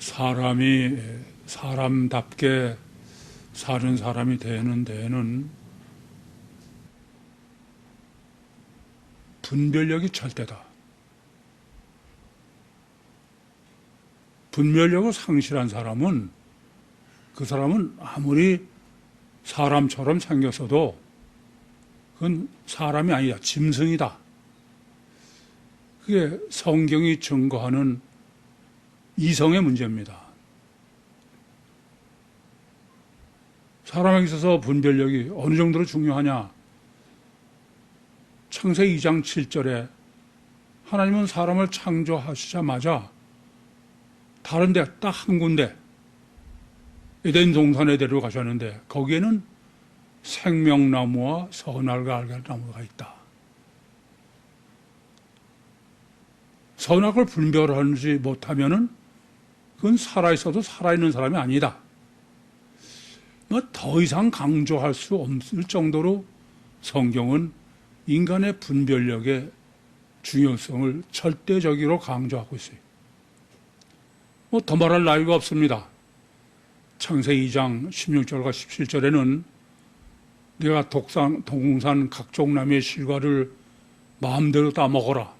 사람이 사람답게 사는 사람이 되는 데에는 분별력이 절대다. 분별력을 상실한 사람은 그 사람은 아무리 사람처럼 생겼어도 그건 사람이 아니다. 짐승이다. 그게 성경이 증거하는 이성의 문제입니다. 사람에게 있어서 분별력이 어느 정도로 중요하냐? 창세기 2장 7절에 하나님은 사람을 창조하시자마자 다른 데 딱 한 군데 에덴 동산에 데려가셨는데 거기에는 생명나무와 선악을 알게 할 나무가 있다. 선악을 분별하지 못하면은 그건 살아있어도 살아있는 사람이 아니다. 더 이상 강조할 수 없을 정도로 성경은 인간의 분별력의 중요성을 절대적으로 강조하고 있어요. 더 말할 나위가 없습니다. 창세기 2장 16절과 17절에는 내가 동산 각종 나무의 실과를 마음대로 따먹어라.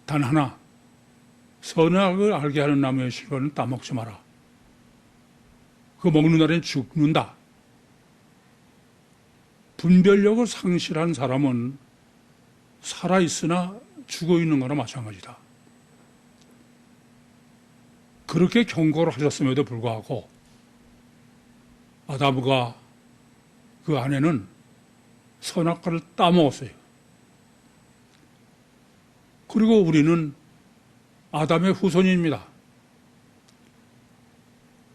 단 하나, 선악을 알게 하는 나무의 실과는 따먹지 마라. 그거 먹는 날엔 죽는다. 분별력을 상실한 사람은 살아있으나 죽어있는 거나 마찬가지다. 그렇게 경고를 하셨음에도 불구하고 아담과 그 아내는 선악과를 따먹었어요. 그리고 우리는 아담의 후손입니다.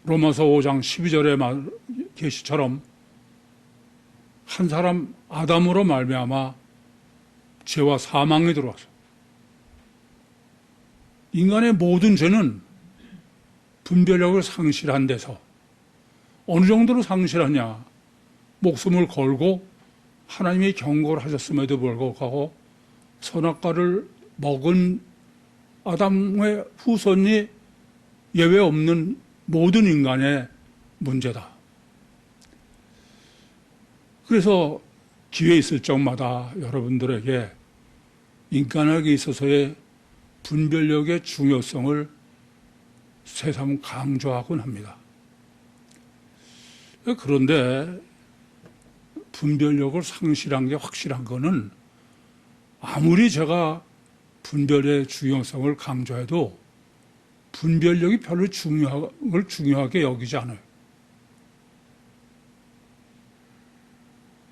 로마서 5장 12절의 계시처럼 한 사람 아담으로 말미암아 죄와 사망이 들어와서 인간의 모든 죄는 분별력을 상실한 데서 어느 정도로 상실하냐? 목숨을 걸고 하나님이 경고를 하셨음에도 불구하고 선악과를 먹은 아담의 후손이 예외 없는 모든 인간의 문제다. 그래서 기회 있을 적마다 여러분들에게 인간에게 있어서의 분별력의 중요성을 새삼 강조하곤 합니다. 그런데 분별력을 상실한 게 확실한 거는 아무리 제가 분별의 중요성을 강조해도 분별력이 별로 중요하게 여기지 않아요.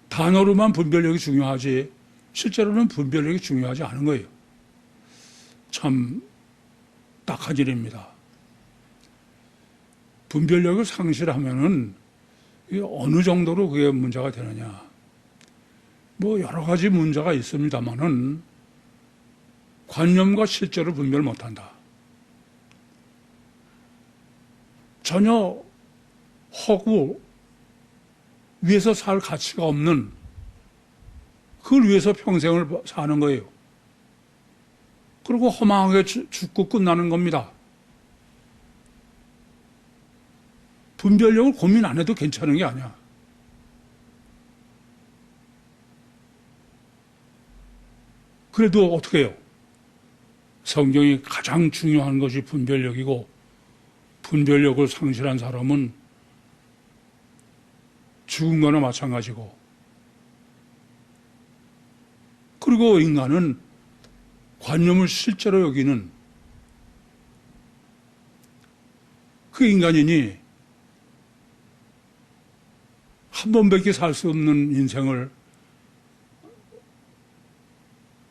단어로만 분별력이 중요하지 실제로는 분별력이 중요하지 않은 거예요. 참 딱한 일입니다. 분별력을 상실하면은 어느 정도로 그게 문제가 되느냐. 여러 가지 문제가 있습니다만은 관념과 실제로 분별 못한다. 전혀 허구 위해서 살 가치가 없는 그걸 위해서 평생을 사는 거예요. 그리고 허망하게 죽고 끝나는 겁니다. 분별력을 고민 안 해도 괜찮은 게 아니야. 그래도 어떻게 해요? 성경이 가장 중요한 것이 분별력이고 분별력을 상실한 사람은 죽은 거나 마찬가지고 그리고 인간은 관념을 실제로 여기는 그 인간이니 한 번밖에 살 수 없는 인생을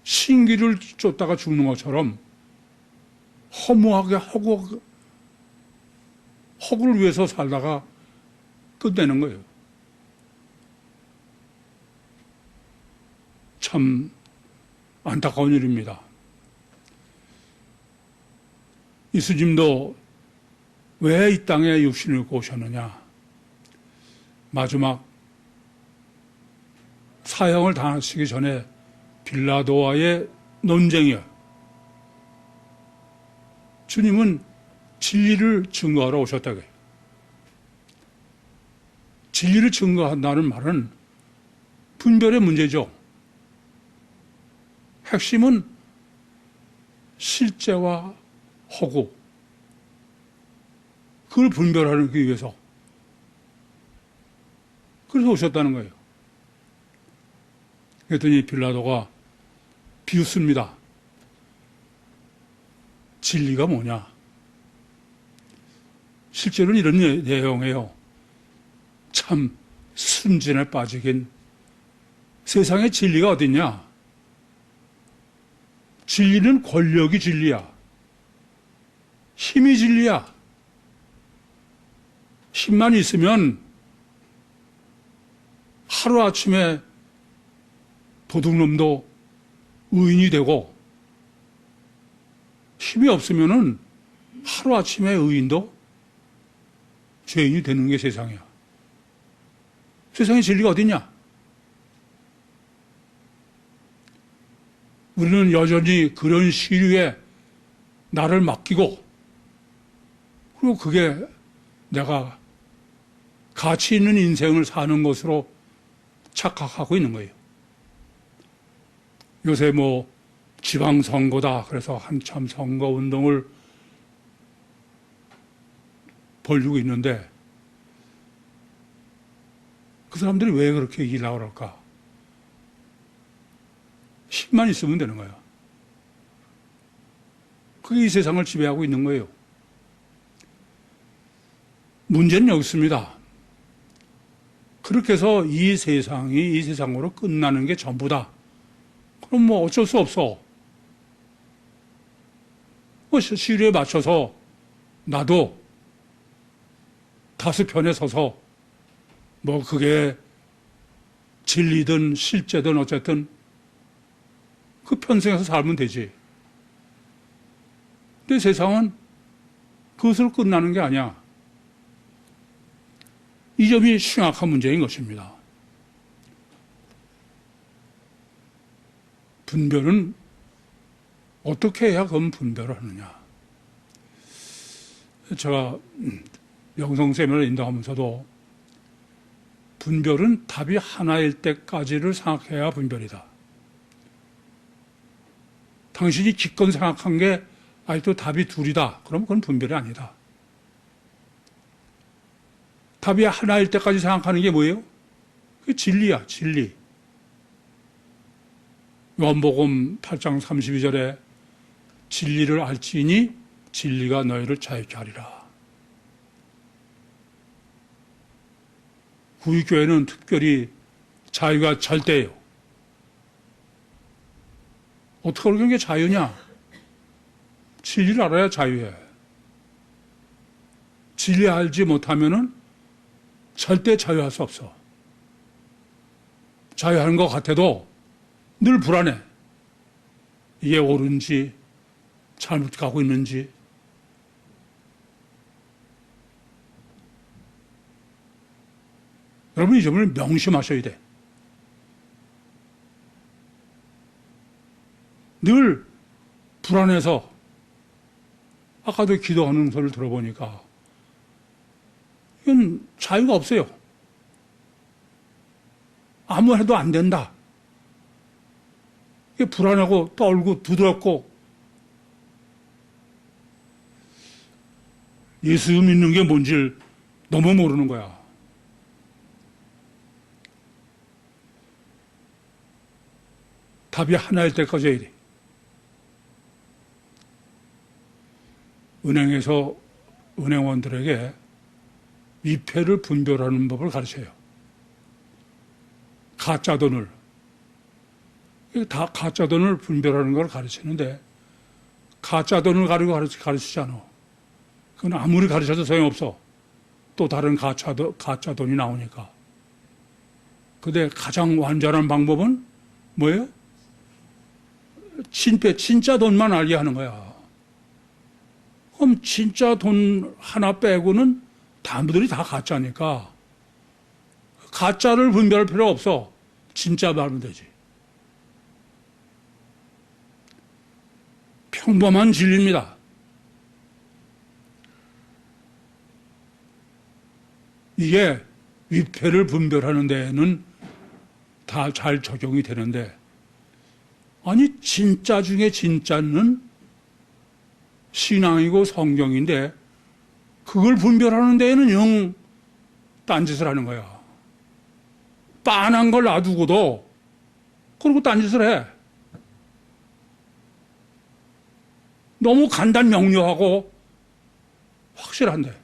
신기를 쫓다가 죽는 것처럼 허무하게 허구를 위해서 살다가 끝내는 거예요. 참 안타까운 일입니다. 예수님도 왜 이 땅에 육신을 입고 오셨느냐? 마지막 사형을 당하시기 전에 빌라도와의 논쟁이요. 주님은 진리를 증거하러 오셨다고 해요. 진리를 증거한다는 말은 분별의 문제죠. 핵심은 실제와 허구, 그걸 분별하기 위해서 그래서 오셨다는 거예요. 그랬더니 빌라도가 비웃습니다. 진리가 뭐냐? 실제로는 이런 내용이에요. 참 순진에 빠지긴 세상에 진리가 어딨냐? 진리는 권력이 진리야. 힘이 진리야. 힘만 있으면 하루아침에 도둑놈도 의인이 되고, 힘이 없으면은 하루아침에 의인도 죄인이 되는 게 세상이야. 세상에 진리가 어딨냐? 우리는 여전히 그런 시류에 나를 맡기고, 그리고 그게 내가 가치 있는 인생을 사는 것으로 착각하고 있는 거예요. 요새 뭐 지방선거다 그래서 한참 선거운동을 벌이고 있는데 그 사람들이 왜 그렇게 이기려고 그럴까? 힘만 있으면 되는 거야. 그게 이 세상을 지배하고 있는 거예요. 문제는 여기 있습니다. 그렇게 해서 이 세상이 이 세상으로 끝나는 게 전부다. 그럼 뭐 어쩔 수 없어. 뭐 시류에 맞춰서 나도 다수 편에 서서 뭐 그게 진리든 실제든 어쨌든 그 편승해서 살면 되지. 근데 세상은 그것으로 끝나는 게 아니야. 이 점이 심각한 문제인 것입니다. 분별은 어떻게 해야 그럼 분별을 하느냐. 제가 영성 세미나를 인도하면서도 분별은 답이 하나일 때까지를 생각해야 분별이다. 당신이 기껏 생각한 게 아직도 답이 둘이다. 그러면 그건 분별이 아니다. 답이 하나일 때까지 생각하는 게 뭐예요? 그게 진리야, 진리. 요한복음 8장 32절에 진리를 알지니 진리가 너희를 자유케 하리라. 구유교회는 특별히 자유가 절대예요. 어떻게 그런 게 자유냐? 진리를 알아야 자유해. 진리 알지 못하면은 절대 자유할 수 없어. 자유하는 것 같아도 늘 불안해. 이게 옳은지 잘못 가고 있는지. 여러분 이 점을 명심하셔야 돼. 늘 불안해서 아까도 기도하는 소리를 들어보니까 이건 자유가 없어요. 아무 해도 안 된다. 이게 불안하고 떨고 두드럽고 예수 믿는 게 뭔지 너무 모르는 거야. 답이 하나일 때까지 해야 돼. 은행에서 은행원들에게 위패를 분별하는 법을 가르쳐요. 가짜 돈을. 다 가짜 돈을 분별하는 걸 가르치는데 가짜 돈을 가르치지 않아. 그건 아무리 가르쳐도 소용없어. 또 다른 가짜 돈이 나오니까. 근데 가장 완전한 방법은 뭐예요? 진짜 돈만 알게 하는 거야. 그럼 진짜 돈 하나 빼고는 다음들이 다 가짜니까 가짜를 분별할 필요 없어. 진짜 말하면 되지. 평범한 진리입니다. 이게 위패를 분별하는 데에는 다 잘 적용이 되는데, 아니 진짜 중에 진짜는 신앙이고 성경인데 그걸 분별하는 데에는 영 딴짓을 하는 거야. 빤한 걸 놔두고도 그리고 딴짓을 해. 너무 간단 명료하고 확실한데.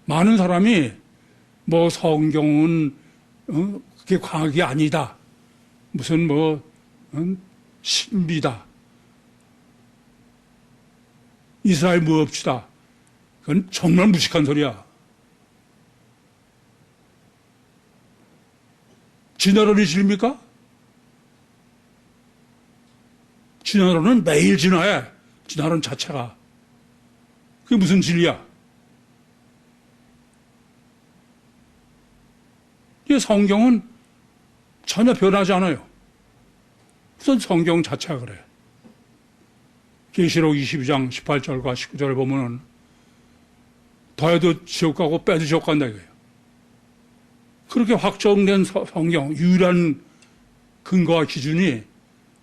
많은 사람이 뭐 성경은 그게 과학이 아니다. 무슨 신비다. 이스라엘 무법치다. 그건 정말 무식한 소리야. 진화론이 진리입니까? 진화론은 매일 진화해. 진화론 자체가. 그게 무슨 진리야? 이 성경은 전혀 변하지 않아요. 우선 성경 자체가 그래. 계시록 22장 18절과 19절을 보면은 더해도 지옥 가고 빼도 지옥 간다 이거예요. 그렇게 확정된 성경, 유일한 근거와 기준이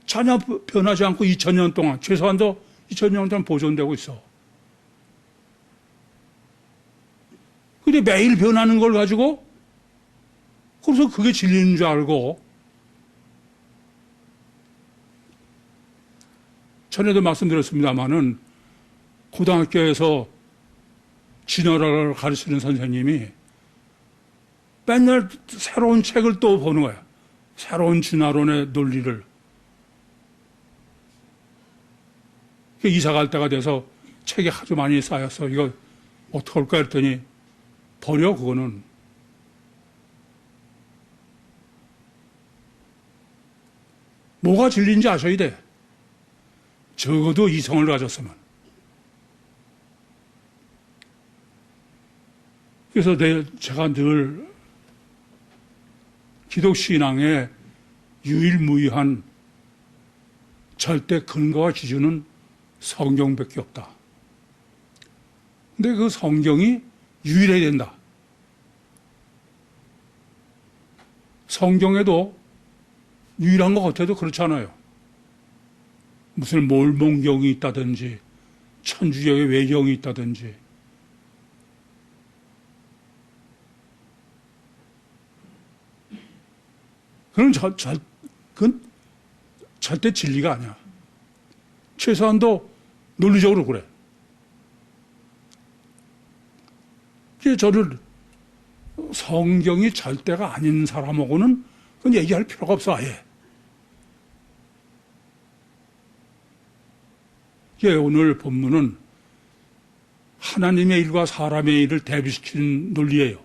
전혀 변하지 않고 2000년 동안, 최소한도 2000년 동안 보존되고 있어. 근데 매일 변하는 걸 가지고 그래서 그게 진리인 줄 알고, 전에도 말씀드렸습니다마는 고등학교에서 진화론을 가르치는 선생님이 맨날 새로운 책을 또 보는 거야. 새로운 진화론의 논리를. 이사 갈 때가 돼서 책이 아주 많이 쌓였어. 이거 어떡할까 했더니 버려, 그거는. 뭐가 진리인지 아셔야 돼. 적어도 이성을 가졌으면. 그래서 제가 늘 기독신앙의 유일무이한 절대 근거와 기준은 성경밖에 없다. 근데 그 성경이 유일해야 된다. 성경에도 유일한 것 같아도 그렇잖아요. 무슨 몰몬경이 있다든지 천주교의 외경이 있다든지 그건 절대 진리가 아니야. 최소한도 논리적으로 그래. 그래서 저를 성경이 절대가 아닌 사람하고는 그건 얘기할 필요가 없어, 아예. 오늘 본문은 하나님의 일과 사람의 일을 대비시키는 논리예요.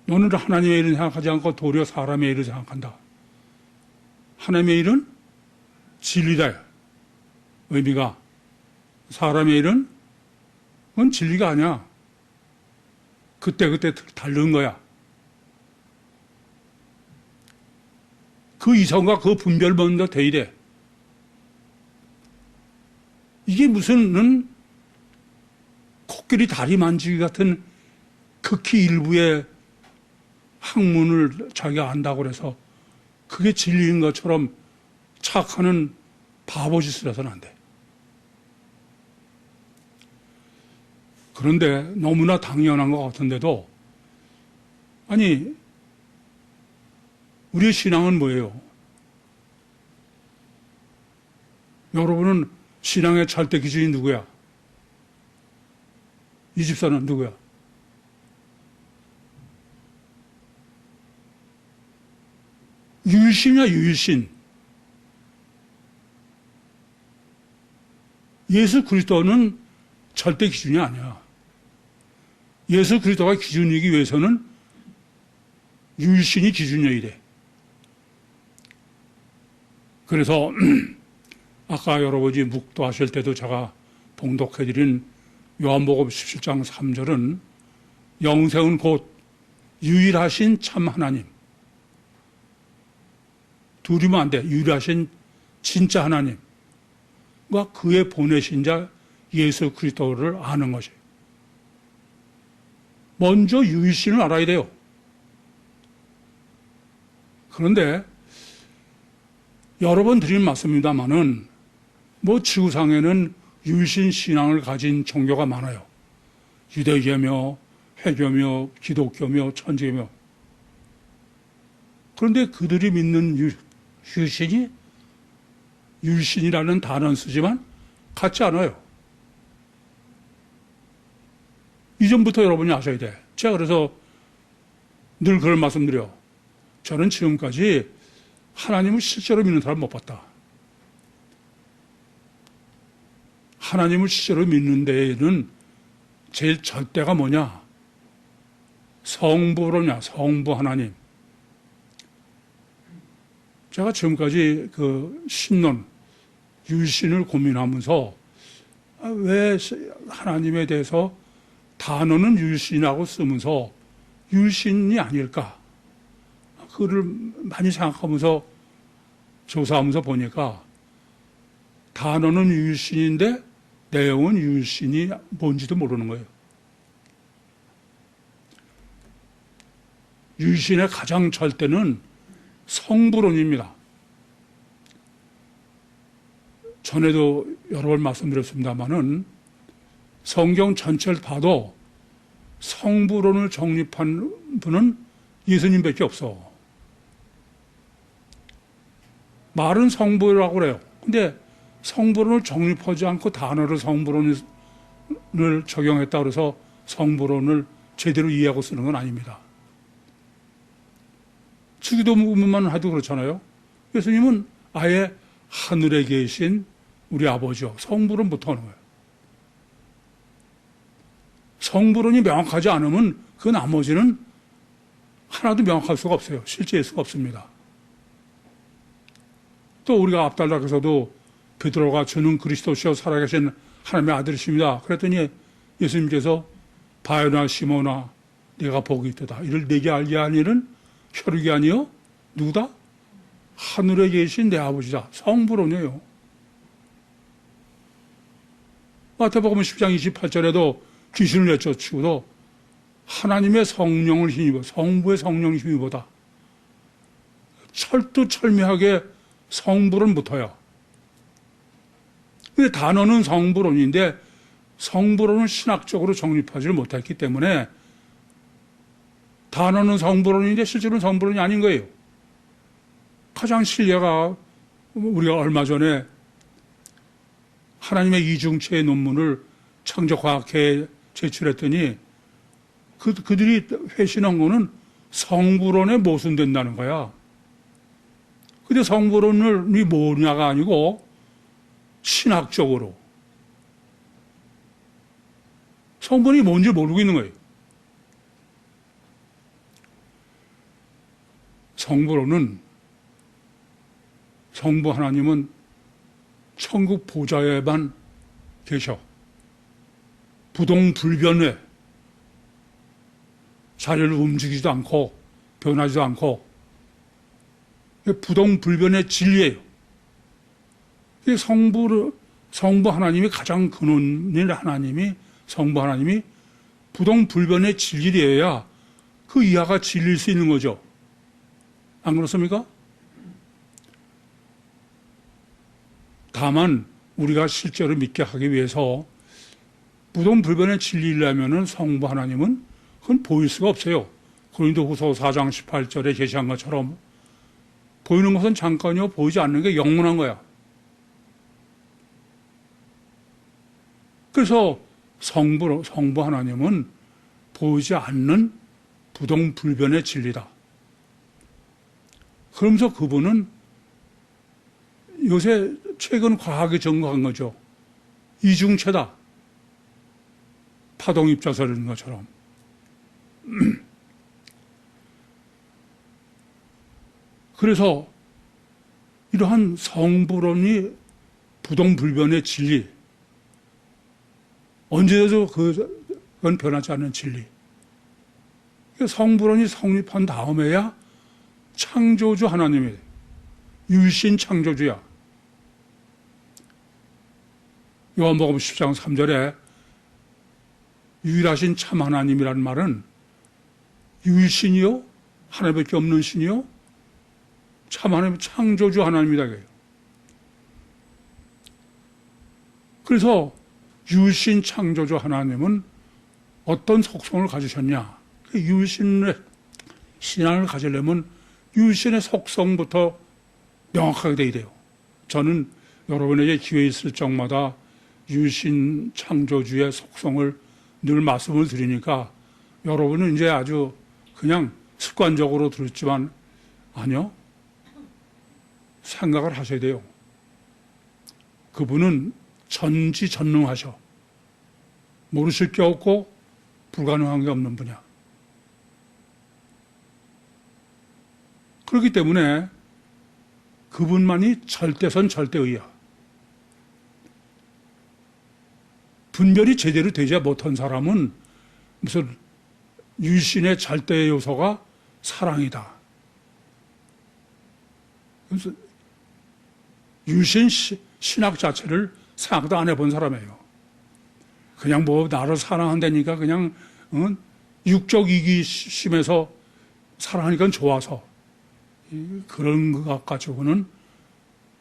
너는 하나님의 일을 생각하지 않고 도리어 사람의 일을 생각한다. 하나님의 일은 진리다. 의미가. 사람의 일은 그건 진리가 아니야. 그때그때 다른 거야. 그 이성과 그 분별 먼저 돼야 돼. 이게 무슨 코끼리 다리 만지기 같은 극히 일부의 학문을 자기가 안다고 그래서 그게 진리인 것처럼 착하는 바보짓을 해서는 안 돼. 그런데 너무나 당연한 것 같은데도, 아니, 우리의 신앙은 뭐예요? 여러분은 신앙의 절대 기준이 누구야? 이 집사는 누구야? 유일신이야, 유일신. 예수 그리스도는 절대 기준이 아니야. 예수 그리스도가 기준이기 위해서는 유일신이 기준이어야 돼. 그래서 아까 여러분이 묵도하실 때도 제가 봉독해드린 요한복음 17장 3절은 영생은 곧 유일하신 참 하나님. 둘이면 안 돼. 유일하신 진짜 하나님. 그의 보내신 자 예수 그리스도를 아는 것이에요. 먼저 유일신을 알아야 돼요. 그런데 여러 번 드린 말씀입니다마는 지구상에는 유일신 신앙을 가진 종교가 많아요. 유대교며 회교며 기독교며 천주교며. 그런데 그들이 믿는 유일신이 유일신이라는 단어는 쓰지만 같지 않아요. 이전부터 여러분이 아셔야 돼. 제가 그래서 늘 그런 말씀드려. 저는 지금까지 하나님을 실제로 믿는 사람 못 봤다. 하나님을 실제로 믿는 데에는 제일 절대가 뭐냐? 성부로냐, 성부 하나님. 제가 지금까지 그 신론, 유일신을 고민하면서 왜 하나님에 대해서 단어는 유일신이라고 쓰면서 유일신이 아닐까? 그를 많이 생각하면서 조사하면서 보니까 단어는 유일신인데 내용은 유일신이 뭔지도 모르는 거예요. 유일신의 가장 절대는 성부론입니다. 전에도 여러 번 말씀드렸습니다마는 성경 전체를 봐도 성부론을 정립한 분은 예수님밖에 없어. 말은 성부라고 그래요. 근데 성부론을 정립하지 않고 단어를 성부론을 적용했다 그래서 성부론을 제대로 이해하고 쓰는 건 아닙니다. 주기도문만 해도 그렇잖아요. 예수님은 아예 하늘에 계신 우리 아버지요. 성부론 못하는 거예요. 성부론이 명확하지 않으면 그 나머지는 하나도 명확할 수가 없어요. 실제일 수가 없습니다. 또 우리가 앞달락에서도 베드로가 주는 그리스도시요 살아계신 하나님의 아들이십니다. 그랬더니 예수님께서 바요나 시몬아 내가 복이 있도다. 이를 내게 알게 한 일은 혈육이 아니요 누구다? 하늘에 계신 내 아버지다. 성부론이에요. 마태복음 10장 28절에도 귀신을 내쫓고도 하나님의 성령을 힘입어 성부의 성령을 힘입어다. 철두철미하게 성부론 붙어요. 근데 단어는 성부론인데 성부론은 신학적으로 정립하지를 못했기 때문에 단어는 성부론인데 실제로는 성부론이 아닌 거예요. 가장 신뢰가 우리가 얼마 전에 하나님의 이중체의 논문을 창조과학회에 제출했더니 그들이 회신한 거는 성부론에 모순된다는 거야. 근데 성부론이 뭐냐가 아니고 신학적으로 성분이 뭔지 모르고 있는 거예요. 성부론은 성부 하나님은 천국 보좌에만 계셔. 부동불변해. 자리를 움직이지도 않고 변하지도 않고 부동불변의 진리예요. 성부 하나님이 가장 근원인 하나님이 성부 하나님이 부동불변의 진리여야 그 이하가 진리일 수 있는 거죠. 안 그렇습니까? 다만 우리가 실제로 믿게 하기 위해서 부동불변의 진리이려면은 성부 하나님은 그건 보일 수가 없어요. 고린도후서 4장 18절에 제시한 것처럼 보이는 것은 잠깐이요 보이지 않는 게 영원한 거야. 그래서 성부 하나님은 보이지 않는 부동불변의 진리다. 그러면서 그분은 요새 최근 과학이 증거한 거죠. 이중체다. 파동입자설 이런 것처럼. 그래서 이러한 성부론이 부동불변의 진리, 언제도 그건 변하지 않는 진리. 성부론이 성립한 다음에야 창조주 하나님이 유일신 창조주야. 요한복음 10장 3절에 유일하신 참 하나님이라는 말은 유일신이요? 하나님밖에 없는 신이요? 참 하나님, 창조주 하나님이다. 그래서 유일신 창조주 하나님은 어떤 속성을 가지셨냐? 유일신의 신앙을 가지려면 유일신의 속성부터 명확하게 돼야 돼요. 저는 여러분에게 기회 있을 적마다 유일신 창조주의 속성을 늘 말씀을 드리니까 여러분은 이제 아주 그냥 습관적으로 들었지만 아니요. 생각을 하셔야 돼요. 그분은 전지전능하셔. 모르실 게 없고 불가능한 게 없는 분이야. 그렇기 때문에 그분만이 절대선 절대의야. 분별이 제대로 되지 못한 사람은 무슨 유신의 절대 요소가 사랑이다. 그래서 유신 신학 자체를 생각도 안 해본 사람이에요. 그냥 뭐 나를 사랑한다니까 그냥 육적 이기심에서 사랑하니까 좋아서 그런 것 가지고는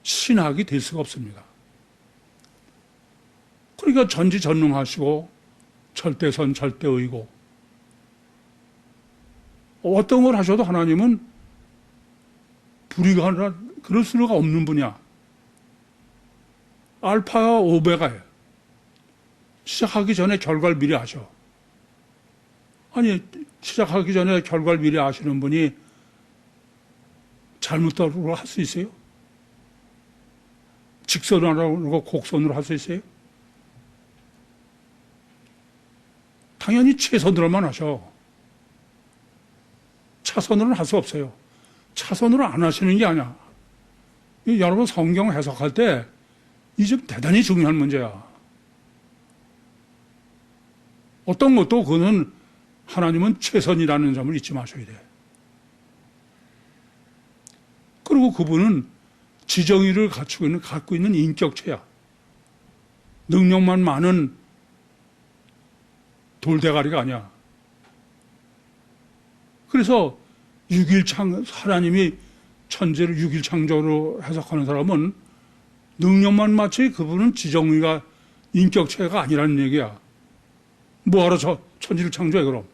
신학이 될 수가 없습니다. 그러니까 전지전능하시고 절대선 절대의고 어떤 걸 하셔도 하나님은 불이가 그럴 수가 없는 분이야. 알파와 오메가예요. 시작하기 전에 결과를 미리 아셔. 아니 시작하기 전에 결과를 미리 아시는 분이 잘못으로 할 수 있어요? 직선으로 하고 곡선으로 할 수 있어요? 당연히 최선으로만 하셔. 차선으로는 할 수 없어요. 차선으로 안 하시는 게 아니야. 여러분 성경 해석할 때 이 점 대단히 중요한 문제야. 어떤 것도 그거는 하나님은 최선이라는 점을 잊지 마셔야 돼. 그리고 그분은 지정의를 갖고 있는 인격체야. 능력만 많은 돌대가리가 아니야. 그래서 하나님이 천재를 육일창조로 해석하는 사람은 능력만 맞지 그분은 지정의가 인격체가 아니라는 얘기야. 뭐하러 천지를 창조해 그럼?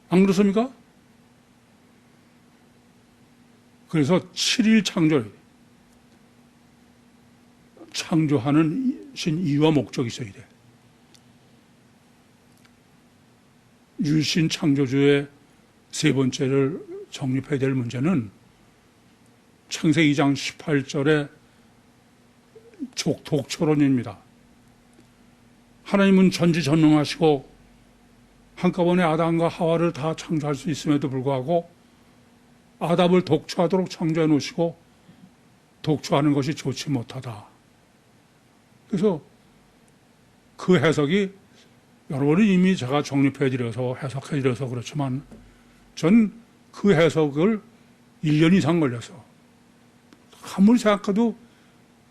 안 그렇습니까? 그래서 7일 창조하는 이유와 목적이 있어야 돼. 유신 창조주의 세 번째를 정립해야 될 문제는 창세기 2장 18절의 독초론입니다. 하나님은 전지전능하시고 한꺼번에 아담과 하와를 다 창조할 수 있음에도 불구하고 아담을 독초하도록 창조해 놓으시고 독초하는 것이 좋지 못하다. 그래서 그 해석이 여러분은 이미 제가 정립해드려서 해석해드려서 그렇지만 전 그 해석을 1년 이상 걸려서 아무리 생각해도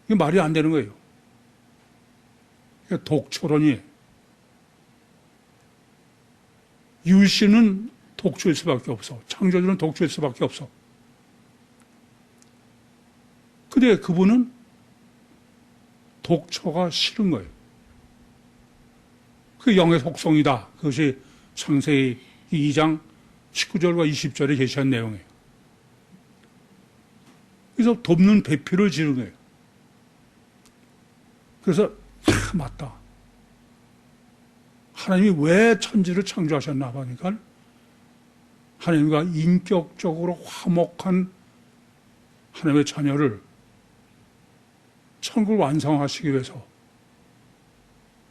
이게 말이 안 되는 거예요. 독초론이 유신은 독초일 수밖에 없어. 창조주는 독초일 수밖에 없어. 근데 그분은 독초가 싫은 거예요. 그 영의 속성이다. 그것이 창세기 2장 19절과 20절에 제시한 내용이에요. 그래서 돕는 배필을 지른 거예요. 그래서 맞다. 하나님이 왜 천지를 창조하셨나 보니까 하나님과 인격적으로 화목한 하나님의 자녀를 천국을 완성하시기 위해서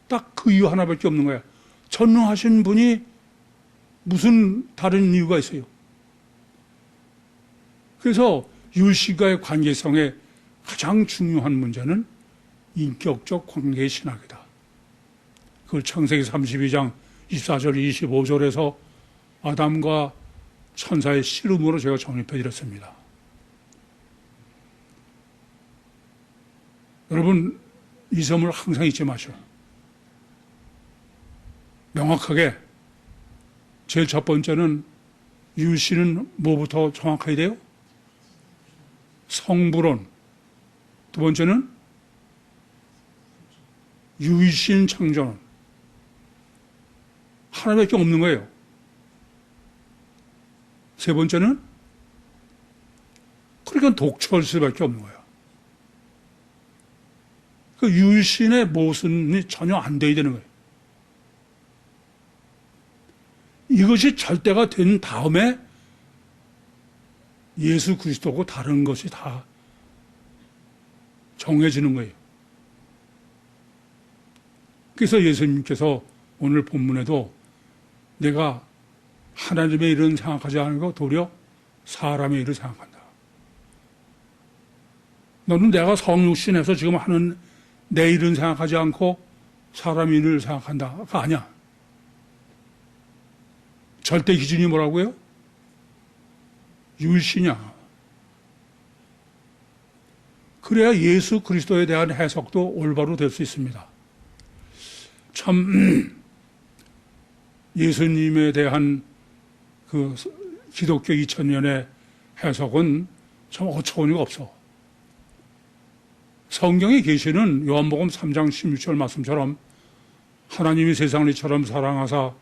딱 그 이유 하나밖에 없는 거야. 전능하신 분이 무슨 다른 이유가 있어요? 그래서 율신과의 관계성의 가장 중요한 문제는 인격적 관계의 신학이다. 그걸 창세기 32장 24절 25절에서 아담과 천사의 씨름으로 제가 정립해 드렸습니다. 여러분, 이 점을 항상 잊지 마시오. 명확하게 제일 첫 번째는 유씨는 뭐부터 정확하게 돼요? 성불론. 두 번째는 유이신 창조론. 하나밖에 없는 거예요. 세 번째는 그러니까 독처할 수밖에 없는 거예요. 그 유일신의 모순이 전혀 안 돼야 되는 거예요. 이것이 절대가 된 다음에 예수 그리스도고 다른 것이 다 정해지는 거예요. 그래서 예수님께서 오늘 본문에도 내가 하나님의 일은 생각하지 않고 도리어 사람의 일을 생각한다. 너는 내가 성육신에서 지금 하는 내 일은 생각하지 않고 사람의 일을 생각한다가 아니야. 절대 기준이 뭐라고요? 유일신이야. 그래야 예수 그리스도에 대한 해석도 올바로 될 수 있습니다. 참 예수님에 대한 그 기독교 2000년의 해석은 참 어처구니가 없어. 성경에 계시는 요한복음 3장 16절 말씀처럼 하나님이 세상을 이처럼 사랑하사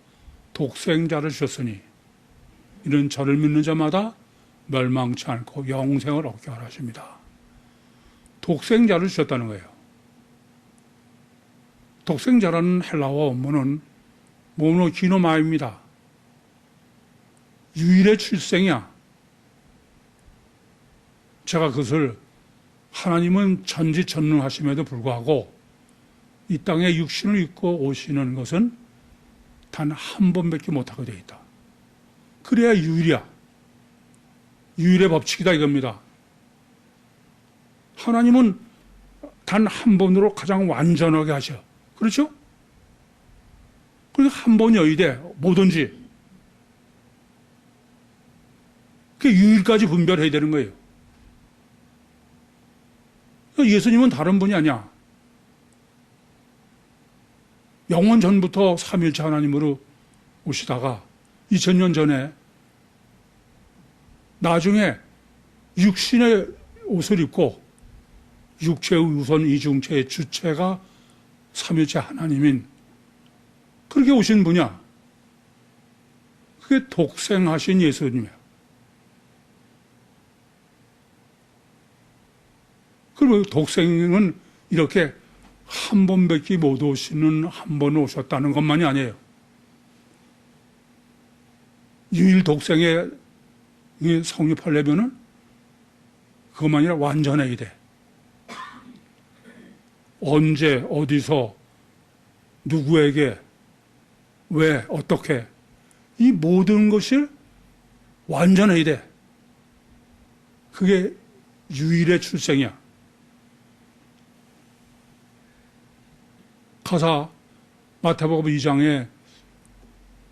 독생자를 주셨으니 이는 저를 믿는 자마다 멸망치 않고 영생을 얻게 하라 하십니다. 독생자를 주셨다는 거예요. 독생자라는 헬라어 원문은 모노기노마입니다. 유일의 출생이야. 제가 그것을 하나님은 전지전능하심에도 불구하고 이 땅에 육신을 입고 오시는 것은 단 한 번밖에 못하게 되어 있다. 그래야 유일이야. 유일의 법칙이다 이겁니다. 하나님은 단 한 번으로 가장 완전하게 하셔. 그렇죠? 그러니까 한 번이 돼. 뭐든지. 그 유일까지 분별해야 되는 거예요. 예수님은 다른 분이 아니야. 영원 전부터 삼위일체 하나님으로 오시다가 2000년 전에 나중에 육신의 옷을 입고 육체의 우선 이중체의 주체가 삼위일체 하나님인 그렇게 오신 분이야. 그게 독생하신 예수님이야. 그리고 독생은 이렇게 한 번밖에 못 오시는 한 번 오셨다는 것만이 아니에요. 유일 독생에 성립하려면은 그것만 아니라 완전해야 돼. 언제, 어디서, 누구에게, 왜, 어떻게 이 모든 것을 완전해야 돼. 그게 유일의 출생이야. 가사 마태복음 2장에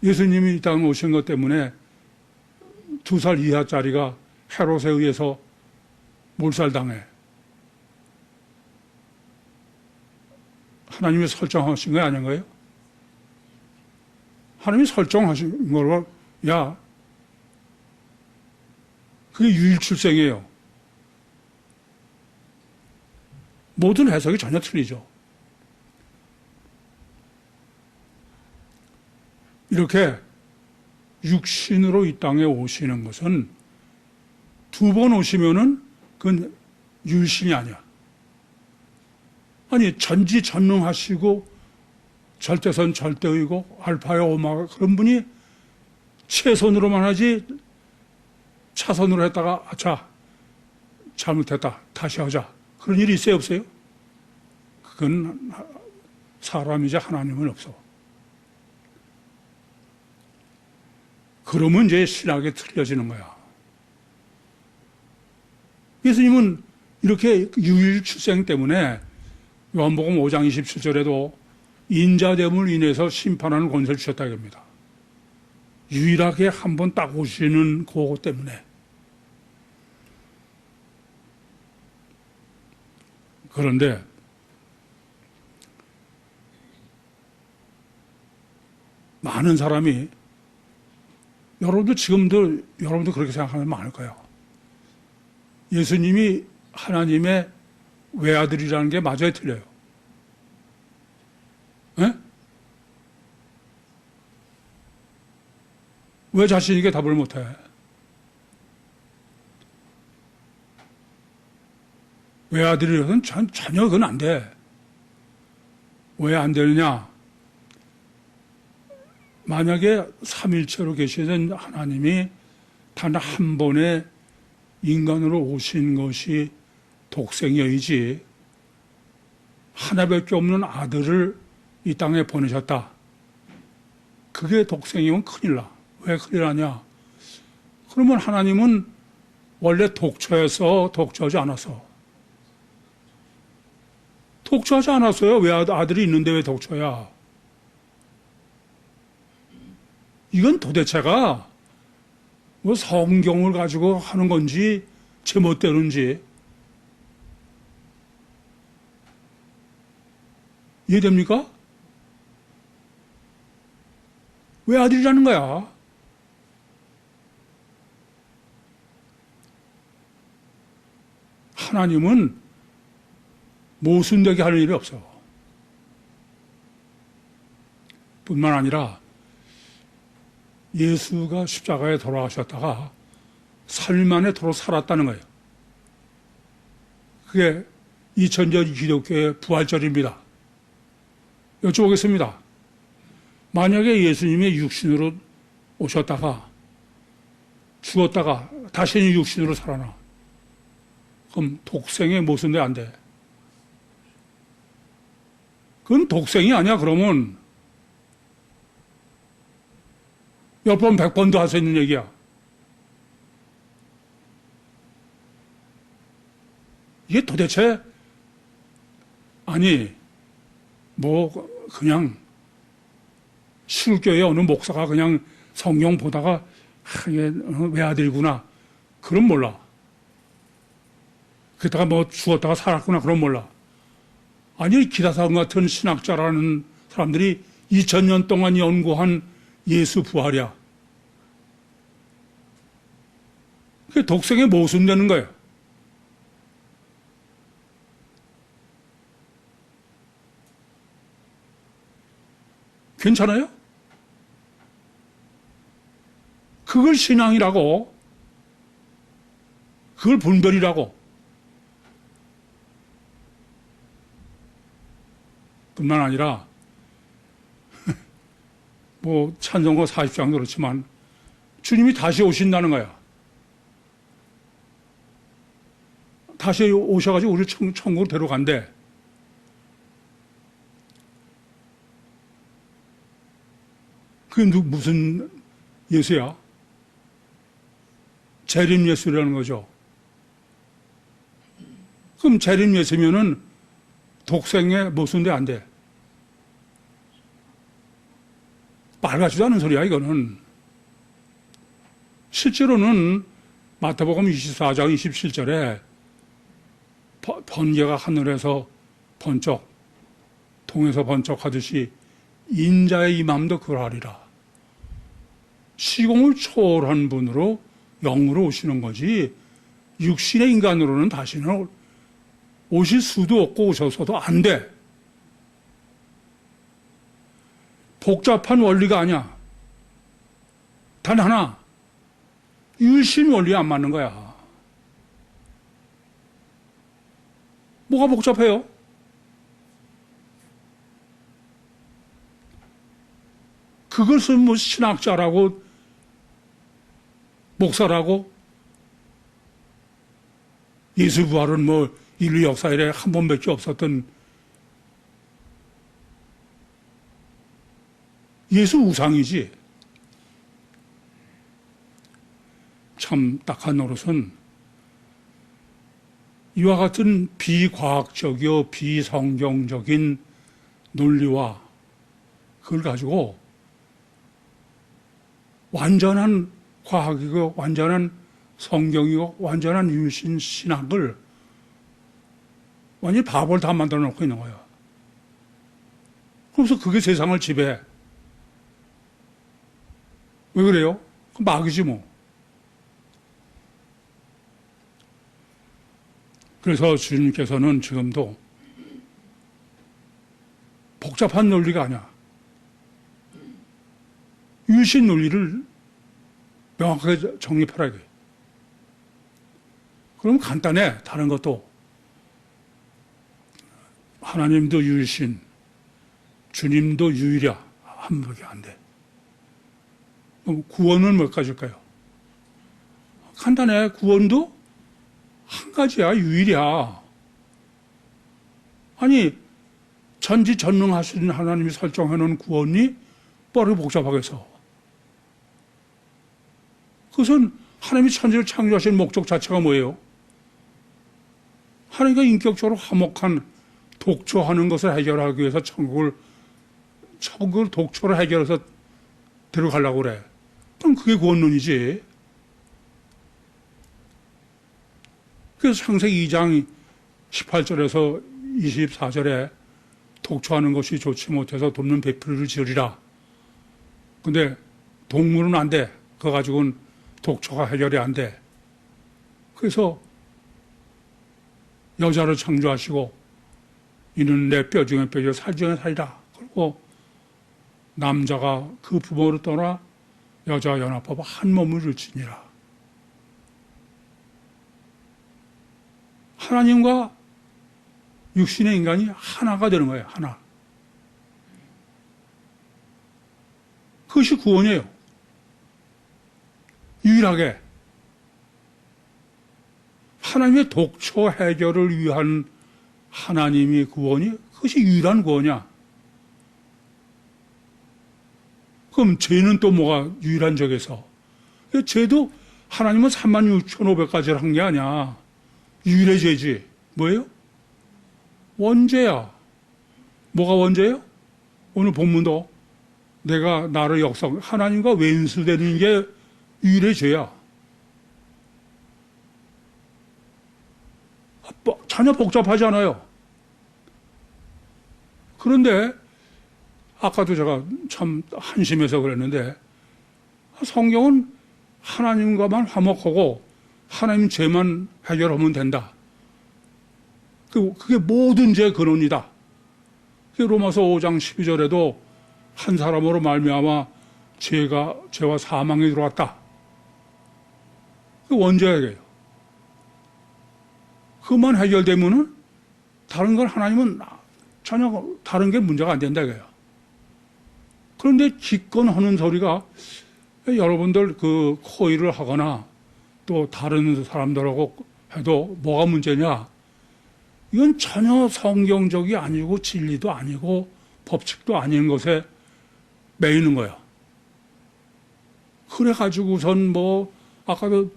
예수님이 이 땅에 오신 것 때문에 2살 이하짜리가 헤롯에 의해서 몰살당해. 하나님이 설정하신 거 아닌가요? 하나님이 설정하신 거로, 야, 그게 유일출생이에요. 모든 해석이 전혀 틀리죠. 이렇게 육신으로 이 땅에 오시는 것은 2번 오시면은 그건 유일신이 아니야. 아니, 전지전능하시고 절대선 절대의고 알파야 오마가 그런 분이 최선으로만 하지 차선으로 했다가 자 잘못했다 다시 하자 그런 일이 있어요 없어요? 그건 사람이자 하나님은 없어. 그러면 이제 신학이 틀려지는 거야. 예수님은 이렇게 유일 출생 때문에 요한복음 5장 27절에도 인자됨을 인해서 심판하는 권세를 주셨다고 합니다. 유일하게 한 번 딱 오시는 그거 때문에. 그런데 많은 사람이, 여러분도 그렇게 생각하는 많을 거예요. 예수님이 하나님의 외아들이라는 게 맞아요, 틀려요? 에? 왜 자신있게 답을 못해? 외아들이라서는 전혀 그건 안 돼. 왜 안 되느냐? 만약에 삼일체로 계시던 하나님이 단 한 번의 인간으로 오신 것이 독생이지 하나밖에 없는 아들을 이 땅에 보내셨다. 그게 독생이면 큰일 나. 왜 큰일 나냐? 그러면 하나님은 원래 독처에서 독처하지 않았어. 독처하지 않았어요. 왜 아들이 있는데 왜 독처야? 이건 도대체가 뭐 성경을 가지고 하는 건지 제멋대로인지 이해됩니까? 왜 아들이라는 거야? 하나님은 모순되게 하는 일이 없어. 뿐만 아니라 예수가 십자가에 돌아가셨다가 사흘 만에 도로 살았다는 거예요. 그게 2000년 기독교의 부활절입니다. 여쭤보겠습니다. 만약에 예수님이 육신으로 오셨다가 죽었다가 다시 육신으로 살아나. 그럼 독생의 모순돼 안 돼. 그건 독생이 아니야. 그러면 10번 100번도 할 수 있는 얘기야. 이게 도대체 아니 뭐 그냥 시골교회 어느 목사가 그냥 성경 보다가 이게 외아들이구나 그럼 몰라. 그러다가 뭐 죽었다가 살았구나 그럼 몰라. 아니 기라사금 같은 신학자라는 사람들이 2000년 동안 연구한 예수 부활이야. 그게 독생에 모순되는 거예요. 괜찮아요? 그걸 신앙이라고, 그걸 분별이라고. 뿐만 아니라 뭐 찬송가 40장 그렇지만 주님이 다시 오신다는 거야. 다시 오셔가지고 우리 천국으로 데려간대. 그게 무슨 예수야? 재림 예수라는 거죠. 그럼 재림 예수면은 독생에 모순돼 안 돼. 빨갛지도 않은 소리야 이거는. 실제로는 마태복음 24장 27절에 번개가 하늘에서 번쩍 동에서 번쩍하듯이 인자의 임함도 그러하리라. 시공을 초월한 분으로 영으로 오시는 거지 육신의 인간으로는 다시는 오실 수도 없고 오셔서도 안 돼. 복잡한 원리가 아니야. 단 하나, 율신 원리에 안 맞는 거야. 뭐가 복잡해요? 그것을 뭐 신학자라고 목사라고 예수 부활은 뭐 인류 역사에 한 번밖에 없었던 예수 우상이지. 참 딱한 노릇은 이와 같은 비과학적이요 비성경적인 논리와 그걸 가지고 완전한 과학이고 완전한 성경이고 완전한 유신 신학을 완전히 바보를 다 만들어 놓고 있는 거야. 그래서 그게 세상을 지배해. 왜 그래요? 마귀지 뭐. 그래서 주님께서는 지금도 복잡한 논리가 아니야. 유신 논리를 명확하게 정립하라게. 그럼 간단해. 다른 것도. 하나님도 유일신, 주님도 유일이야. 한 밖에 안 돼. 그럼 구원은 몇 가지일까요? 간단해. 구원도 한 가지야. 유일이야. 아니, 전지전능하신 하나님이 설정해놓은 구원이 뻘이 복잡하겠어. 그것은 하나님이 천지를 창조하신 목적 자체가 뭐예요? 하나님과 인격적으로 화목한 독초하는 것을 해결하기 위해서 천국을 독초로 해결해서 들어가려고 그래. 그럼 그게 구원론이지. 그래서 창세기 2장 18절에서 24절에 독초하는 것이 좋지 못해서 돕는 배풀이를 지으리라. 근데 동물은 안 돼. 그거 가지고는 독초가 해결이 안 돼. 그래서 여자를 창조하시고 이는 내 뼈 중에 뼈요 살 중에 살이라. 그리고 남자가 그 부모를 떠나 여자와 연합하고 한 몸을 이루지니라. 하나님과 육신의 인간이 하나가 되는 거예요. 하나. 그것이 구원이에요. 유일하게 하나님의 독초 해결을 위한 하나님의 구원이 그것이 유일한 구원이야. 그럼 죄는 또 뭐가 유일한 적에서? 죄도 하나님은 36,500가지를 한 게 아니야. 유일의 죄지. 뭐예요? 원죄야. 뭐가 원죄예요? 오늘 본문도 내가 나를 하나님과 왼수되는 게 유일의 죄야. 전혀 복잡하지 않아요. 그런데 아까도 제가 참 한심해서 그랬는데 성경은 하나님과만 화목하고 하나님 죄만 해결하면 된다. 그게 모든 죄의 근원이다. 로마서 5장 12절에도 한 사람으로 말미암아 죄와 사망이 들어왔다. 그 원죄예요. 그만 해결되면은 다른 걸 하나님은 전혀 다른 게 문제가 안 된다 이거예요. 그런데 기권하는 소리가 여러분들 그 코의를 하거나 또 다른 사람들하고 해도 뭐가 문제냐? 이건 전혀 성경적이 아니고 진리도 아니고 법칙도 아닌 것에 매이는 거야. 그래가지고선 뭐 아까도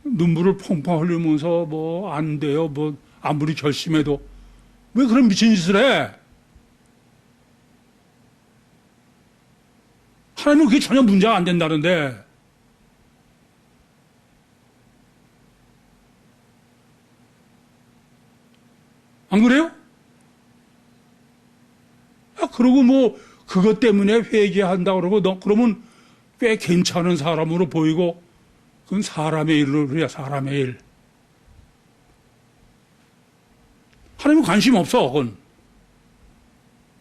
눈물을 펑펑 흘리면서 뭐 안 돼요. 뭐 아무리 결심해도 왜 그런 미친 짓을 해? 하나님은 그게 전혀 문제가 안 된다는데 안 그래요? 그러고 뭐 그것 때문에 회개한다 그러고 그러면 꽤 괜찮은 사람으로 보이고 그건 사람의 일로 그래야 사람의 일. 하나님은 관심 없어.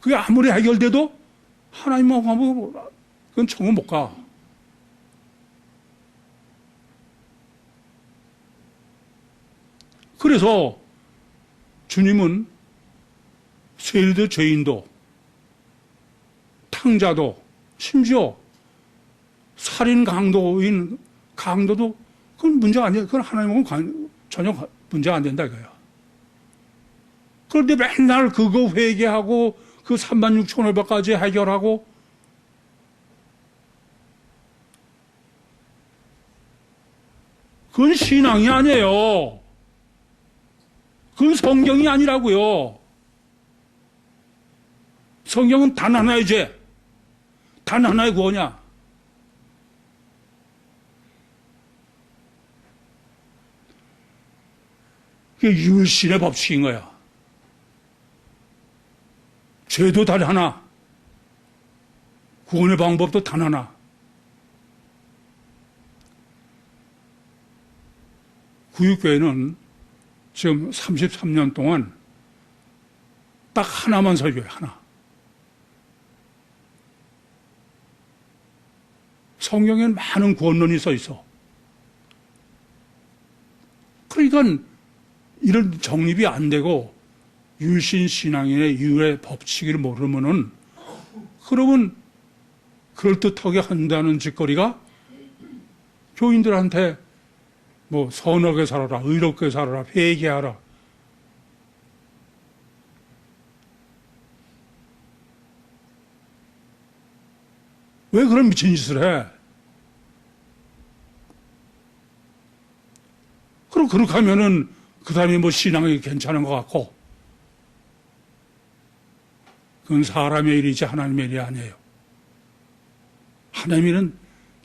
그게 아무리 해결돼도 하나님만 하면 그건 천국 못 가. 그래서 주님은 세리도 죄인도 탕자도 심지어 살인 강도도 그건 문제가 안 돼. 그건 하나님은 전혀 문제가 안 된다 이거야. 그런데 맨날 그거 회개하고 그 36,500가지 해결하고 그건 신앙이 아니에요. 그건 성경이 아니라고요. 성경은 단 하나의 죄, 단 하나의 구원이야. 그게 유일신의 법칙인 거야. 죄도 단 하나, 구원의 방법도 단 하나. 구육교회는 지금 33년 동안 딱 하나만 설교해, 하나. 성경에는 많은 구원론이 써 있어. 그러니까 이런 정립이 안 되고 율신 신앙인의 유의 법칙을 모르면은, 그러면 그럴듯하게 한다는 짓거리가 교인들한테 뭐 선하게 살아라, 의롭게 살아라, 회개하라. 왜 그런 미친 짓을 해? 그럼 그렇게 하면은 그 사람이 뭐 신앙이 괜찮은 것 같고, 그건 사람의 일이지 하나님의 일이 아니에요. 하나님은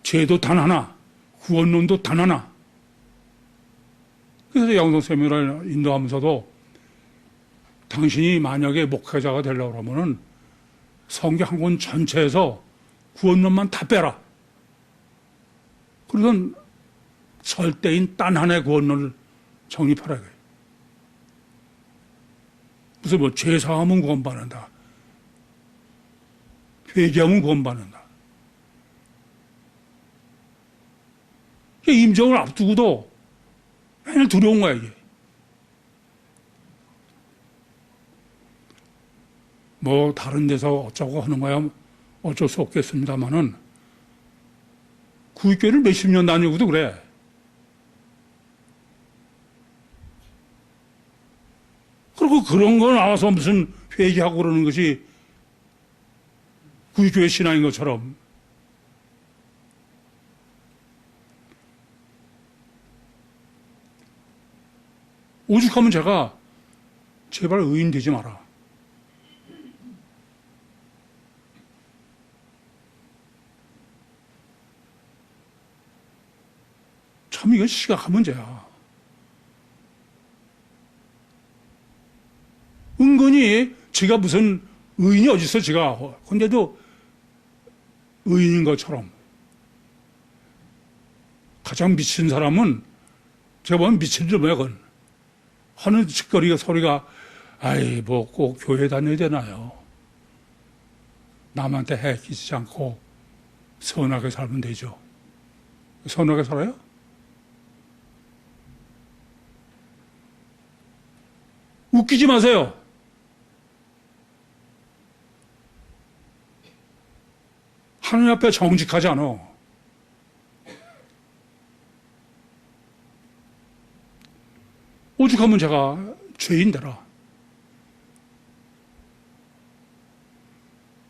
죄도 단 하나, 구원론도 단 하나. 그래서 양성 세미나를 인도하면서도 당신이 만약에 목회자가 되려고 하면은 성경 한 권 전체에서 구원론만 다 빼라. 그러던 절대인 단 하나의 구원론을 정립하라. 무슨 뭐 죄사함은 구원받는다, 회개하면 구원받는다. 임종을 앞두고도 맨날 두려운 거야, 이게. 뭐 다른 데서 어쩌고 하는 거야 어쩔 수 없겠습니다만은, 구육교회를 몇십 년 다니고도 그래. 그리고 그런 거 나와서 무슨 회개하고 그러는 것이 구육교회 신앙인 것처럼. 오죽하면 제가 제발 의인 되지 마라. 참 이건 시각화 문제야. 은근히 제가 무슨 의인이 어딨어, 제가. 근데도 의인인 것처럼. 가장 미친 사람은 제가 보면 미친 줄 뭐야, 그건. 하는 짓거리가 소리가, 아이, 뭐 꼭 교회 다녀야 되나요? 남한테 해 끼치지 않고 선하게 살면 되죠. 선하게 살아요? 웃기지 마세요. 하나님 앞에 정직하지 않아. 오죽하면 제가 죄인되라.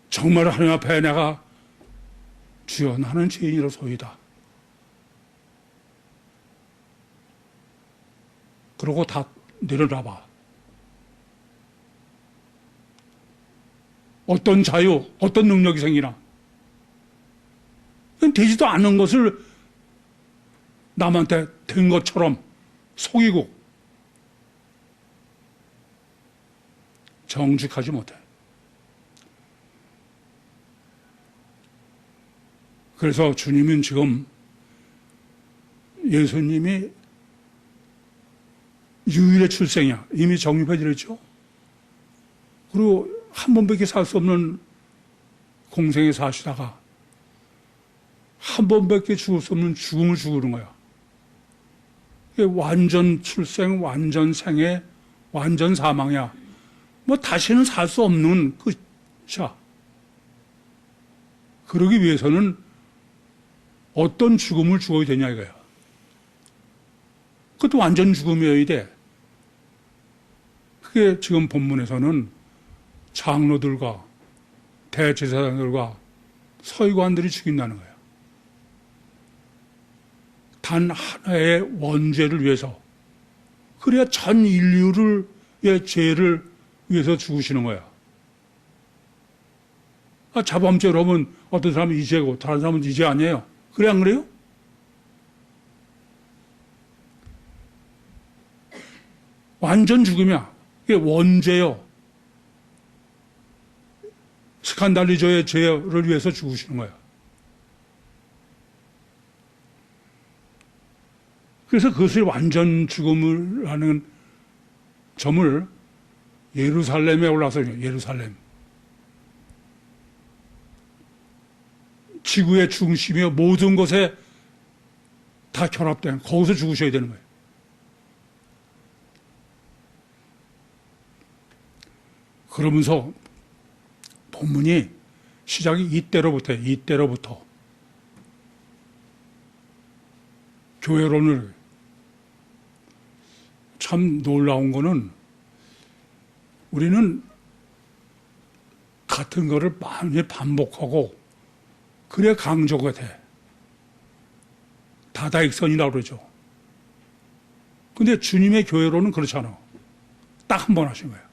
정말 하나님 앞에 내가 주여 나는 죄인이로소이다. 그러고 다 내려놔봐. 어떤 자유, 어떤 능력이 생기나. 되지도 않은 것을 남한테 된 것처럼 속이고 정직하지 못해. 그래서 주님은 지금 예수님이 유일의 출생이야. 이미 정립해드렸죠. 그리고 한 번밖에 살 수 없는 공생에 사시다가 한 번밖에 죽을 수 없는 죽음을 죽으는 거야. 이게 완전 출생, 완전 생애, 완전 사망이야. 뭐 다시는 살 수 없는 끝이야. 그러기 위해서는 어떤 죽음을 죽어야 되냐 이거야. 그것도 완전 죽음이어야 돼. 그게 지금 본문에서는 장로들과 대제사장들과 서기관들이 죽인다는 거예요. 단 하나의 원죄를 위해서. 그래야 전 인류의 죄를 위해서 죽으시는 거야. 자범죄로 하면 어떤 사람은 이 죄고 다른 사람은 이 죄 아니에요. 그래 안 그래요? 완전 죽음이야. 이게 원죄요. 스칸달리저의 죄를 위해서 죽으시는 거야. 그래서 그것을 완전 죽음을 하는 점을 예루살렘에 올라서 예루살렘. 지구의 중심이요 모든 것에 다 결합된 거기서 죽으셔야 되는 거예요. 그러면서 본문이 시작이 이때로부터 교회론을 참 놀라운 거는 우리는 같은 거를 많이 반복하고 그래 강조가 돼. 다다익선이라고 그러죠. 근데 주님의 교회로는 그렇잖아. 딱 한 번 하신 거예요.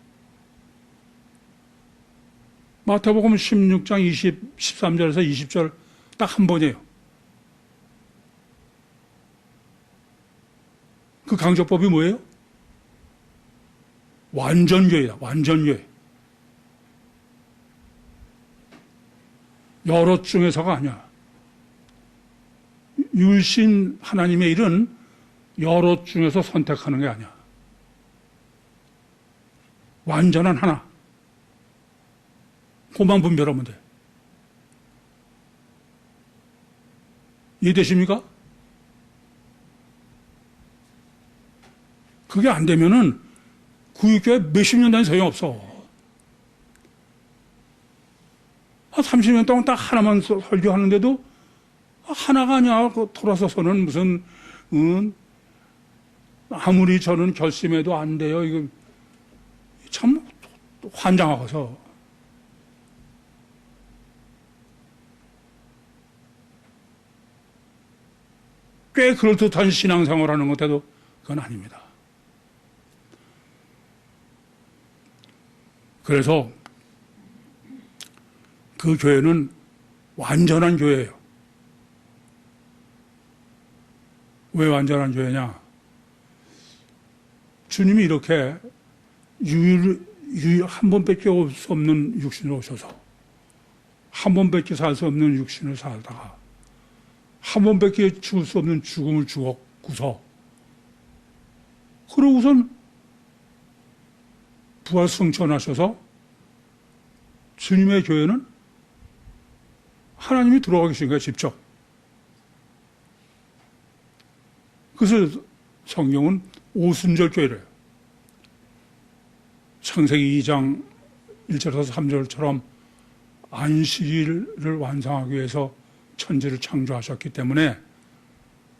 마태복음 16장 13절에서 20절 딱 한 번이에요. 그 강조법이 뭐예요? 완전교회다. 완전교회. 여럿 중에서가 아니야. 율신 하나님의 일은 여럿 중에서 선택하는 게 아니야. 완전한 하나. 그만 분별하면 돼. 이해되십니까? 그게 안 되면은 구육교회 몇십 년 다닌 소용없어. 30년 동안 딱 하나만 설교하는데도 하나가 아니야. 돌아서서는 무슨 아무리 저는 결심해도 안 돼요. 이거 참 환장하고서. 꽤 그럴듯한 신앙생활하는 것에도 그건 아닙니다. 그래서 그 교회는 완전한 교회예요. 왜 완전한 교회냐? 주님이 이렇게 한 번밖에 올 수 없는 육신으로 오셔서 한 번밖에 살 수 없는 육신을 살다가 한 번밖에 죽을 수 없는 죽음을 죽었고서 그러고선 부활 승천하셔서 주님의 교회는 하나님이 들어가 계신 거예요, 직접. 그래서 성경은 오순절 교회래요. 창세기 2장 1절에서 3절처럼 안식일을 완성하기 위해서 천지를 창조하셨기 때문에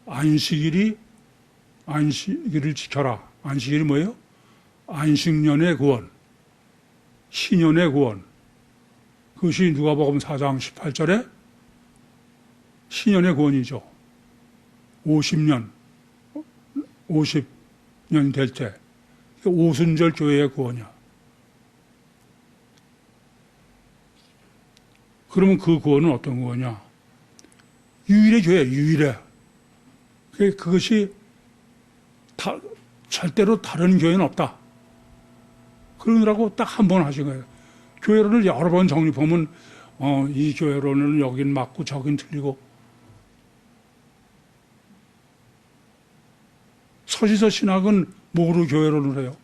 안식일을 지켜라. 안식일이 뭐예요? 안식년의 구원, 희년의 구원. 그것이 누가복음 4장 18절에 희년의 구원이죠. 50년 될 때 오순절 교회의 구원이야. 그러면 그 구원은 어떤 구원이냐? 유일의 교회, 유일해. 그것이 절대로 다른 교회는 없다. 그러느라고 딱 한 번 하신 거예요. 교회론을 여러 번 정립하면 이 교회론은 여긴 맞고 저긴 틀리고 서시서 신학은 뭐로 교회론을 해요?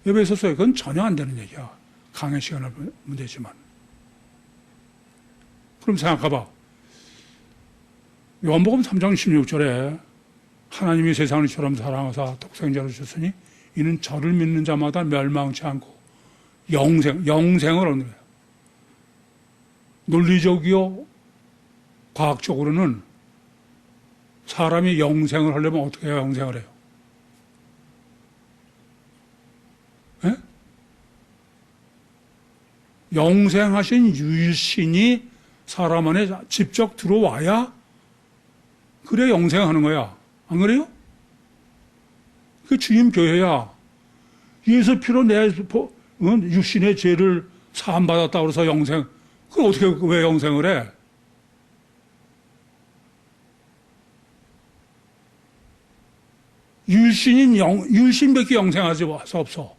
예배에서 써요. 그건 전혀 안 되는 얘기야. 강의 시간을 보면 되지만. 그럼 생각해봐. 요한복음 3장 16절에 하나님이 세상을 이처럼 사랑하사 독생자를 주셨으니 이는 저를 믿는 자마다 멸망치 않고 영생을 얻는 거예요. 논리적이요 과학적으로는 사람이 영생을 하려면 어떻게 해야 영생을 해요? 에? 영생하신 유일신이 사람 안에 직접 들어와야 그래 영생하는 거야. 안 그래요? 그 주님 교회야. 예수 피로 내 육신의 죄를 사함받았다고 해서 영생. 그 어떻게 왜 영생을 해? 율신밖에 영생하지 없어.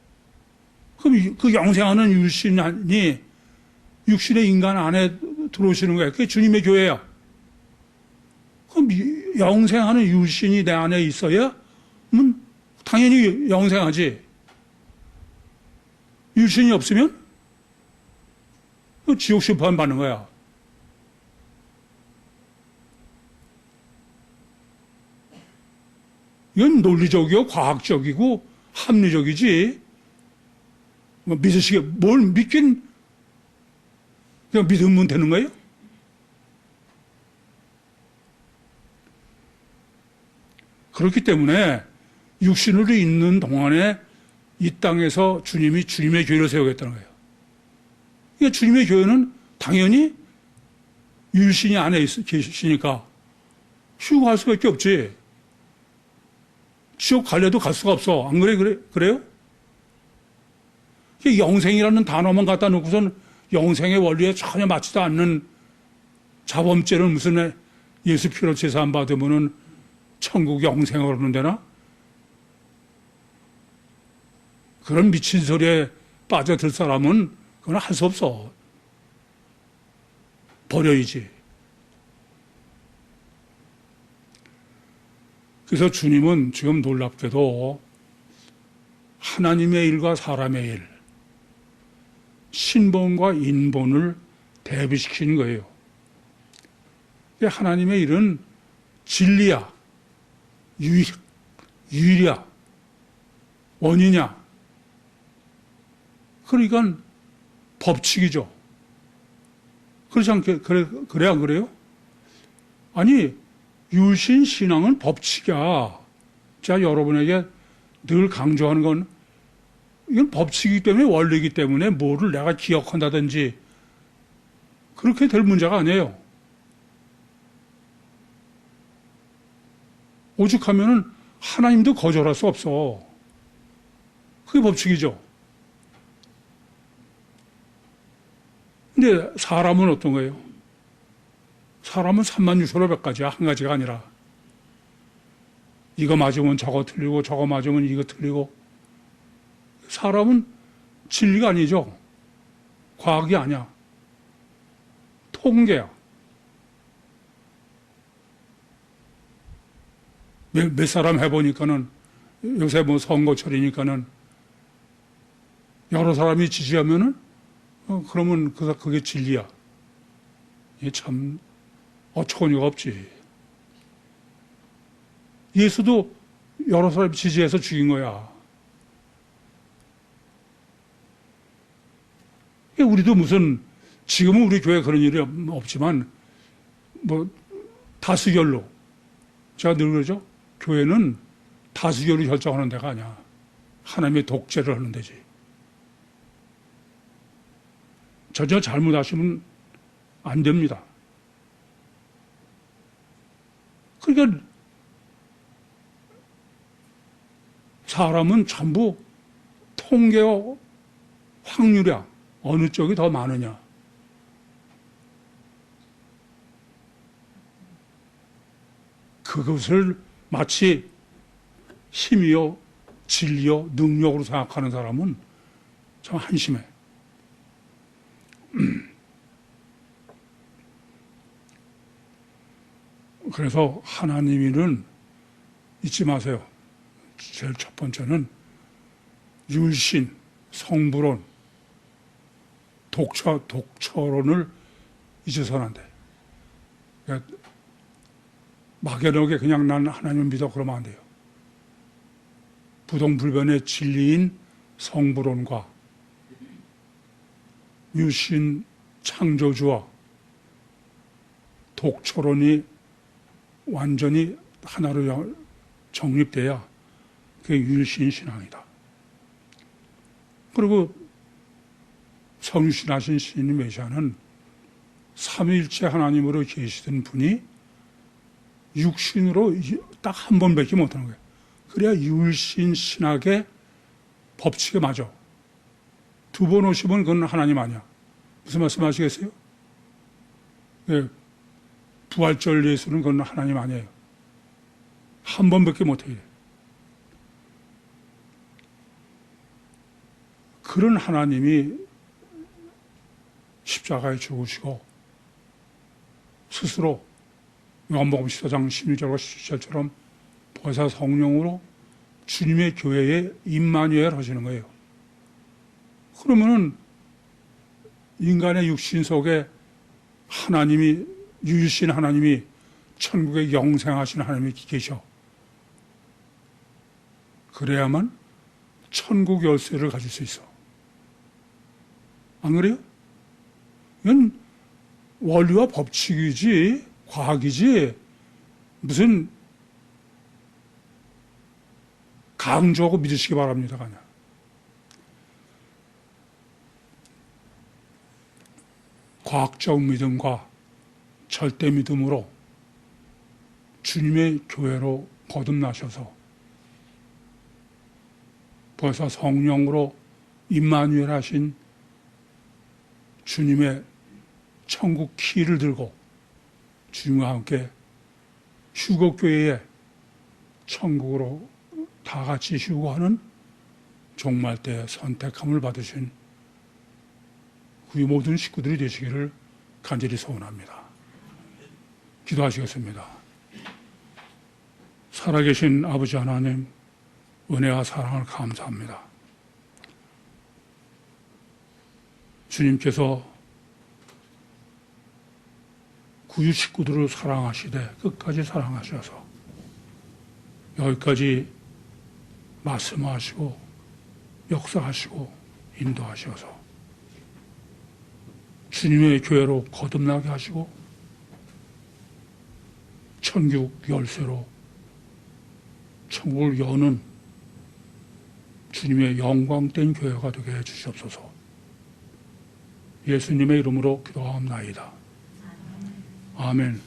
그럼 그 영생하는 율신이 육신의 인간 안에 들어오시는 거야. 그게 주님의 교회야. 그럼 영생하는 유신이 내 안에 있어야 당연히 영생하지. 유신이 없으면 지옥 심판 받는 거야. 이건 논리적이고 과학적이고 합리적이지. 믿으시게 뭘 믿긴 그냥 믿으면 되는 거예요? 그렇기 때문에 육신으로 있는 동안에 이 땅에서 주님이 주님의 교회를 세우겠다는 거예요. 그러니까 주님의 교회는 당연히 유신이 안에 계시니까 휴갈 수밖에 없지. 지옥 갈래도 갈 수가 없어. 안 그래요? 영생이라는 단어만 갖다 놓고선 영생의 원리에 전혀 맞지도 않는 자범죄를 무슨 예수 피로 제사 안 받으면은 천국 영생을 그러는 데나? 그런 미친 소리에 빠져들 사람은 그건 할 수 없어. 버려야지. 그래서 주님은 지금 놀랍게도 하나님의 일과 사람의 일, 신본과 인본을 대비시키는 거예요. 하나님의 일은 진리야, 유일이야, 원이냐. 그러니까 법칙이죠. 그렇지 않게, 그래 안 그래요? 아니, 유신 신앙은 법칙이야. 제가 여러분에게 늘 강조하는 건 이건 법칙이기 때문에 원리이기 때문에 뭐를 내가 기억한다든지 그렇게 될 문제가 아니에요. 오죽하면은 하나님도 거절할 수 없어. 그게 법칙이죠. 근데 사람은 어떤 거예요? 사람은 36,500가지야. 한 가지가 아니라. 이거 맞으면 저거 틀리고 저거 맞으면 이거 틀리고. 사람은 진리가 아니죠. 과학이 아니야. 통계야. 몇 사람 해보니까는 요새 뭐 선거철이니까는 여러 사람이 지지하면은 그러면 그게 진리야. 이게 참 어처구니가 없지. 예수도 여러 사람 지지해서 죽인 거야. 우리도 무슨 지금은 우리 교회 그런 일이 없지만 뭐 다수결로 제가 늘 그러죠. 교회는 다수결로 결정하는 데가 아니야. 하나님의 독재를 하는 데지. 전혀 잘못하시면 안 됩니다. 그러니까 사람은 전부 통계와 확률이야. 어느 쪽이 더 많으냐. 그것을 마치 힘이요, 진리요, 능력으로 생각하는 사람은 참 한심해. 그래서 하나님이는 잊지 마세요. 제일 첫 번째는 율신, 성불론, 독처론을 잊어서는 안 돼. 그러니까 막연하게 그냥 난 하나님을 믿어 그러면 안 돼요. 부동불변의 진리인 성불론과 율신 창조주와 독처론이 완전히 하나로 정립돼야 그게 율신 신앙이다. 그리고 성유신하신 신인 메시아는 삼위일체 하나님으로 계시던 분이 육신으로 딱 한 번밖에 못하는 거예요. 그래야 율신 신학의 법칙에 맞아. 두 번 오시면 그건 하나님 아니야. 무슨 말씀 하시겠어요? 네. 부활절 예수는 그건 하나님 아니에요. 한 번밖에 못해요. 그런 하나님이 십자가에 죽으시고 스스로 요한복음 14장 16절과 17절처럼 보혜사 성령으로 주님의 교회에 임마누엘 하시는 거예요. 그러면은 인간의 육신 속에 하나님이, 유일신 하나님이, 천국에 영생하신 하나님이 계셔. 그래야만 천국 열쇠를 가질 수 있어. 안 그래요? 이건 원리와 법칙이지 과학이지 무슨 강조하고 믿으시기 바랍니다. 그냥. 과학적 믿음과 절대 믿음으로 주님의 교회로 거듭나셔서 벌써 성령으로 임마누엘 하신 주님의 천국 키를 들고 주님과 함께 휴거교회에 천국으로 다 같이 휴거하는 종말 때 선택함을 받으신 우리 모든 식구들이 되시기를 간절히 소원합니다. 기도하시겠습니다. 살아계신 아버지 하나님, 은혜와 사랑을 감사합니다. 주님께서 구유 식구들을 사랑하시되 끝까지 사랑하셔서 여기까지 말씀하시고 역사하시고 인도하셔서 주님의 교회로 거듭나게 하시고 천국 열쇠로 천국을 여는 주님의 영광된 교회가 되게 해주시옵소서. 예수님의 이름으로 기도하옵나이다. 아멘.